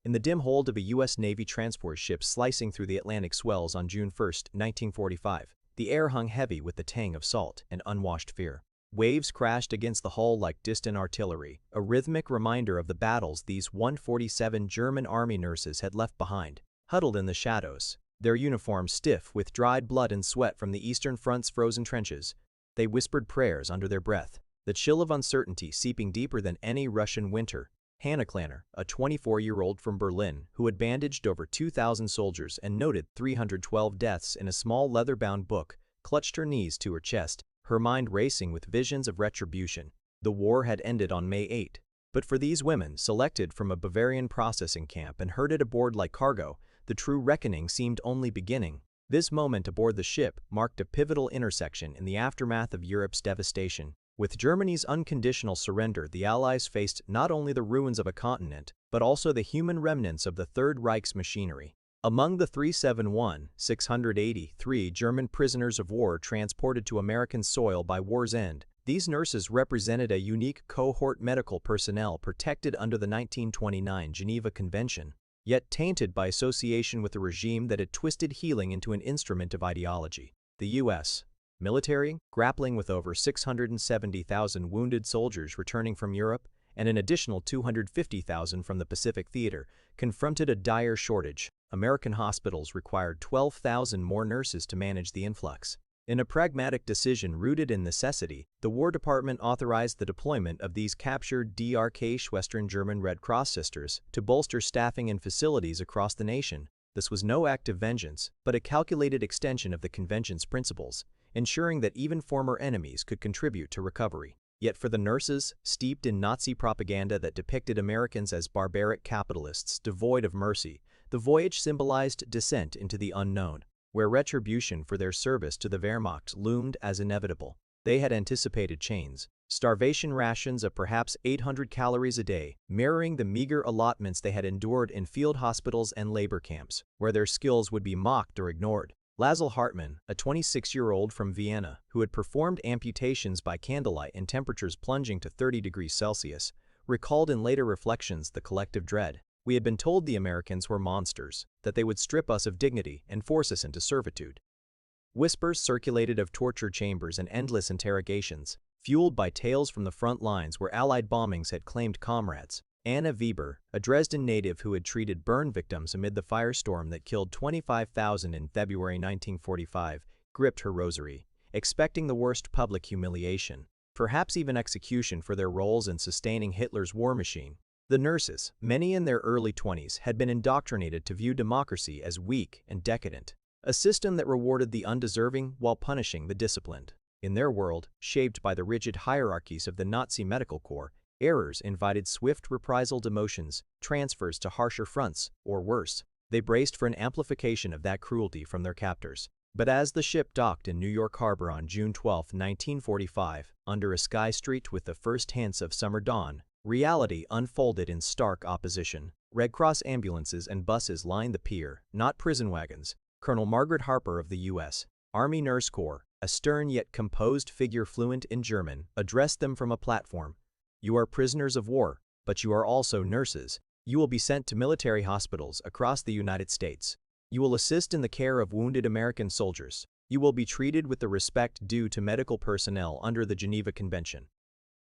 in the dim hold of a U.S. Navy transport ship slicing through the Atlantic swells on June 1, 1945. The air hung heavy with the tang of salt and unwashed fear. Waves crashed against the hull like distant artillery, a rhythmic reminder of the battles these 147 German army nurses had left behind. Huddled in the shadows, their uniforms stiff with dried blood and sweat from the Eastern Front's frozen trenches, they whispered prayers under their breath, the chill of uncertainty seeping deeper than any Russian winter. Hannah Klanner, a 24-year-old from Berlin who had bandaged over 2,000 soldiers and noted 312 deaths in a small leather-bound book, clutched her knees to her chest, her mind racing with visions of retribution. The war had ended on May 8. But for these women, selected from a Bavarian processing camp and herded aboard like cargo, the true reckoning seemed only beginning. This moment aboard the ship marked a pivotal intersection in the aftermath of Europe's devastation. With Germany's unconditional surrender, the Allies faced not only the ruins of a continent, but also the human remnants of the Third Reich's machinery. Among the 683 German prisoners of war transported to American soil by war's end, these nurses represented a unique cohort medical personnel protected under the 1929 Geneva Convention, yet tainted by association with a regime that had twisted healing into an instrument of ideology. The U.S. military, grappling with over 670,000 wounded soldiers returning from Europe and an additional 250,000 from the Pacific Theater, confronted a dire shortage. American hospitals required 12,000 more nurses to manage the influx. In a pragmatic decision rooted in necessity, the War Department authorized the deployment of these captured DRK Western German Red Cross sisters to bolster staffing in facilities across the nation. This was no act of vengeance, but a calculated extension of the convention's principles, ensuring that even former enemies could contribute to recovery. Yet for the nurses, steeped in Nazi propaganda that depicted Americans as barbaric capitalists devoid of mercy, the voyage symbolized descent into the unknown, where retribution for their service to the Wehrmacht loomed as inevitable. They had anticipated chains, starvation rations of perhaps 800 calories a day, mirroring the meager allotments they had endured in field hospitals and labor camps, where their skills would be mocked or ignored. Laszlo Hartmann, a 26-year-old from Vienna who had performed amputations by candlelight in temperatures plunging to 30 degrees Celsius, recalled in later reflections the collective dread. We had been told the Americans were monsters, that they would strip us of dignity and force us into servitude. Whispers circulated of torture chambers and endless interrogations, fueled by tales from the front lines where Allied bombings had claimed comrades. Anna Weber, a Dresden native who had treated burn victims amid the firestorm that killed 25,000 in February 1945, gripped her rosary, expecting the worst public humiliation, perhaps even execution for their roles in sustaining Hitler's war machine. The nurses, many in their early 20s, had been indoctrinated to view democracy as weak and decadent, a system that rewarded the undeserving while punishing the disciplined. In their world, shaped by the rigid hierarchies of the Nazi medical corps, errors invited swift reprisal demotions, transfers to harsher fronts, or worse. They braced for an amplification of that cruelty from their captors. But as the ship docked in New York Harbor on June 12, 1945, under a sky streaked with the first hints of summer dawn, reality unfolded in stark opposition. Red Cross ambulances and buses lined the pier, not prison wagons. Colonel Margaret Harper of the U.S. Army Nurse Corps, a stern yet composed figure fluent in German, addressed them from a platform. "You are prisoners of war, but you are also nurses. You will be sent to military hospitals across the United States. You will assist in the care of wounded American soldiers. You will be treated with the respect due to medical personnel under the Geneva Convention."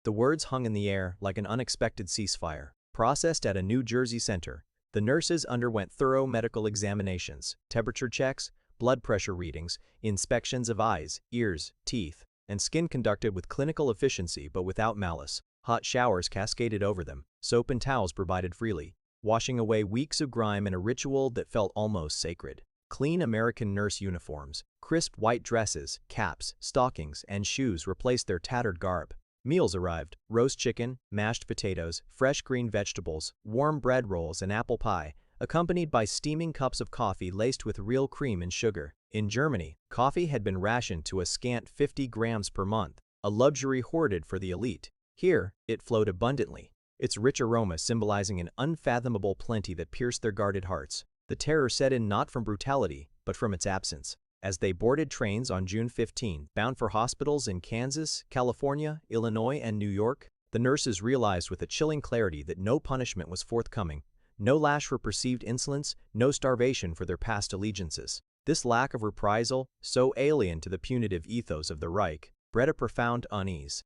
The words hung in the air like an unexpected ceasefire. Processed at a New Jersey center, the nurses underwent thorough medical examinations, temperature checks, blood pressure readings, inspections of eyes, ears, teeth, and skin conducted with clinical efficiency but without malice. Hot showers cascaded over them, soap and towels provided freely, washing away weeks of grime in a ritual that felt almost sacred. Clean American nurse uniforms, crisp white dresses, caps, stockings, and shoes replaced their tattered garb. Meals arrived: roast chicken, mashed potatoes, fresh green vegetables, warm bread rolls, and apple pie, accompanied by steaming cups of coffee laced with real cream and sugar. In Germany, coffee had been rationed to a scant 50 grams per month, a luxury hoarded for the elite. Here, it flowed abundantly, its rich aroma symbolizing an unfathomable plenty that pierced their guarded hearts. The terror set in not from brutality, but from its absence. As they boarded trains on June 15, bound for hospitals in Kansas, California, Illinois, and New York, the nurses realized with a chilling clarity that no punishment was forthcoming, no lash for perceived insolence, no starvation for their past allegiances. This lack of reprisal, so alien to the punitive ethos of the Reich, bred a profound unease.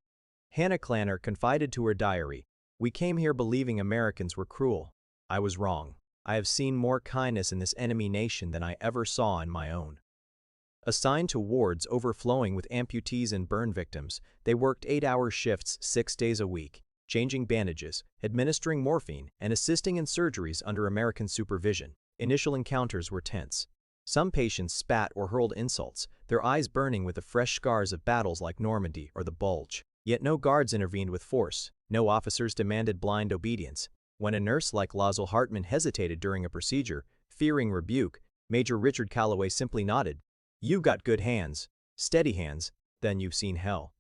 Hannah Clanner confided to her diary, "We came here believing Americans were cruel. I was wrong. I have seen more kindness in this enemy nation than I ever saw in my own." Assigned to wards overflowing with amputees and burn victims, they worked 8-hour shifts 6 days a week, changing bandages, administering morphine, and assisting in surgeries under American supervision. Initial encounters were tense. Some patients spat or hurled insults, their eyes burning with the fresh scars of battles like Normandy or the Bulge. Yet no guards intervened with force, no officers demanded blind obedience. When a nurse like Lazel Hartman hesitated during a procedure, fearing rebuke, Major Richard Calloway simply nodded. "You've got good hands, steady hands, then you've seen hell."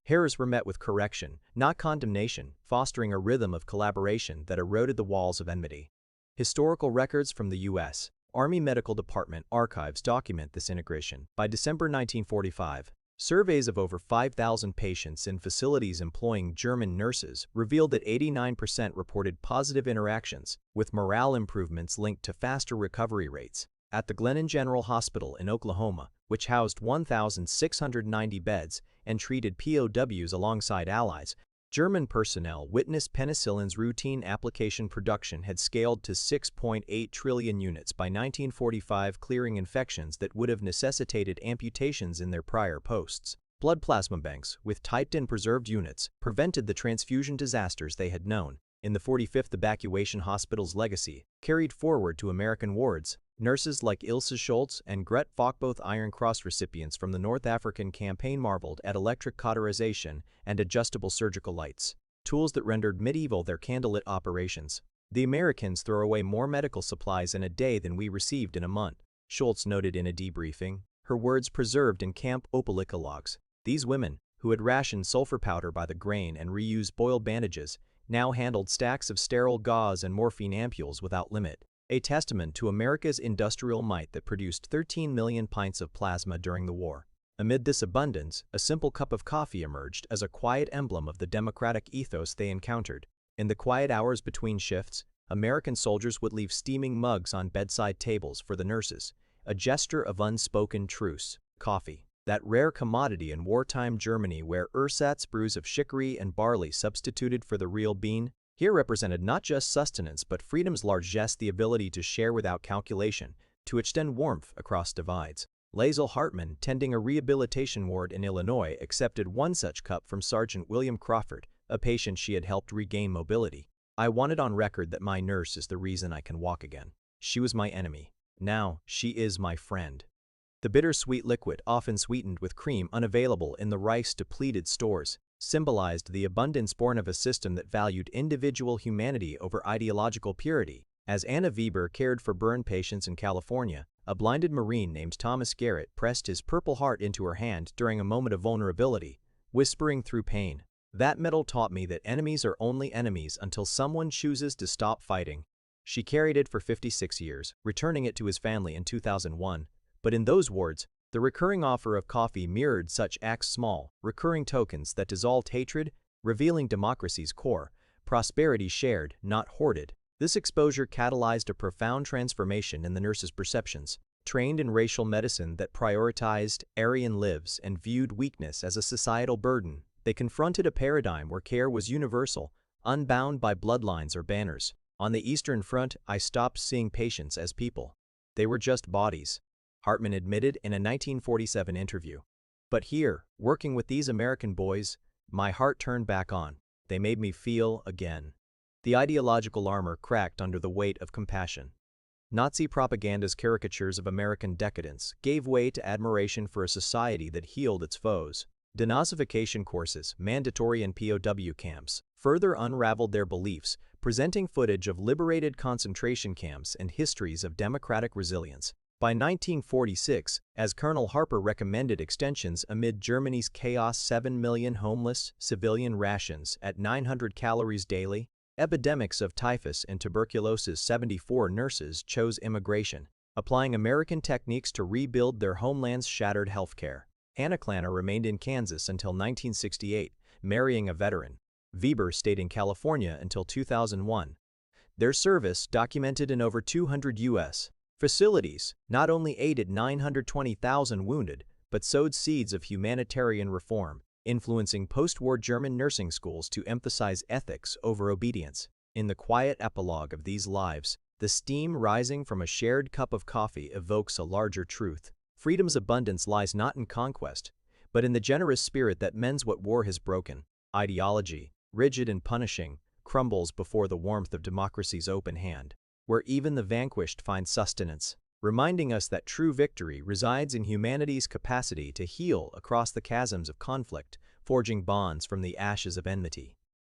Errors were met with correction, not condemnation, fostering a rhythm of collaboration that eroded the walls of enmity. Historical records from the U.S. Army Medical Department archives document this integration. By December 1945, surveys of over 5,000 patients in facilities employing German nurses revealed that 89% reported positive interactions, with morale improvements linked to faster recovery rates. At the Glennon General Hospital in Oklahoma, which housed 1,690 beds and treated POWs alongside allies, German personnel witnessed penicillin's routine application production had scaled to 6.8 trillion units by 1945, clearing infections that would have necessitated amputations in their prior posts. Blood plasma banks, with typed and preserved units, prevented the transfusion disasters they had known. In the 45th Evacuation Hospital's legacy, carried forward to American wards, nurses like Ilse Schultz and Gret Falk, both Iron Cross recipients from the North African campaign, marveled at electric cauterization and adjustable surgical lights, tools that rendered medieval their candlelit operations. "The Americans throw away more medical supplies in a day than we received in a month," Schultz noted in a debriefing, her words preserved in Camp Opelika logs. These women, who had rationed sulfur powder by the grain and reused boiled bandages, now handled stacks of sterile gauze and morphine ampules without limit, a testament to America's industrial might that produced 13 million pints of plasma during the war. Amid this abundance, a simple cup of coffee emerged as a quiet emblem of the democratic ethos they encountered. In the quiet hours between shifts, American soldiers would leave steaming mugs on bedside tables for the nurses, a gesture of unspoken truce. Coffee, that rare commodity in wartime Germany where ersatz brews of chicory and barley substituted for the real bean, here represented not just sustenance but freedom's largesse, the ability to share without calculation, to extend warmth across divides. Lazel Hartman, tending a rehabilitation ward in Illinois, accepted one such cup from Sergeant William Crawford, a patient she had helped regain mobility. "I wanted on record that my nurse is the reason I can walk again. She was my enemy. Now she is my friend." The bittersweet liquid, often sweetened with cream unavailable in the Reich's depleted stores, symbolized the abundance born of a system that valued individual humanity over ideological purity. As Anna Weber cared for burn patients in California, a blinded Marine named Thomas Garrett pressed his Purple Heart into her hand during a moment of vulnerability, whispering through pain, "That medal taught me that enemies are only enemies until someone chooses to stop fighting." She carried it for 56 years, returning it to his family in 2001. But in those wards, the recurring offer of coffee mirrored such acts, small, recurring tokens that dissolved hatred, revealing democracy's core, prosperity shared, not hoarded. This exposure catalyzed a profound transformation in the nurses' perceptions. Trained in racial medicine that prioritized Aryan lives and viewed weakness as a societal burden, they confronted a paradigm where care was universal, unbound by bloodlines or banners. "On the Eastern Front, I stopped seeing patients as people. They were just bodies," Hartman admitted in a 1947 interview. "But here, working with these American boys, my heart turned back on. They made me feel again." The ideological armor cracked under the weight of compassion. Nazi propaganda's caricatures of American decadence gave way to admiration for a society that healed its foes. Denazification courses, mandatory in POW camps, further unraveled their beliefs, presenting footage of liberated concentration camps and histories of democratic resilience. By 1946, as Colonel Harper recommended extensions amid Germany's chaos, 7 million homeless, civilian rations at 900 calories daily, epidemics of typhus and tuberculosis, 74 nurses chose immigration, applying American techniques to rebuild their homeland's shattered healthcare. Hannah Clanner remained in Kansas until 1968, marrying a veteran. Weber stayed in California until 2001. Their service, documented in over 200 U.S. facilities, not only aided 920,000 wounded, but sowed seeds of humanitarian reform, influencing post-war German nursing schools to emphasize ethics over obedience. In the quiet epilogue of these lives, the steam rising from a shared cup of coffee evokes a larger truth. Freedom's abundance lies not in conquest, but in the generous spirit that mends what war has broken. Ideology, rigid and punishing, crumbles before the warmth of democracy's open hand, where even the vanquished find sustenance, reminding us that true victory resides in humanity's capacity to heal across the chasms of conflict, forging bonds from the ashes of enmity.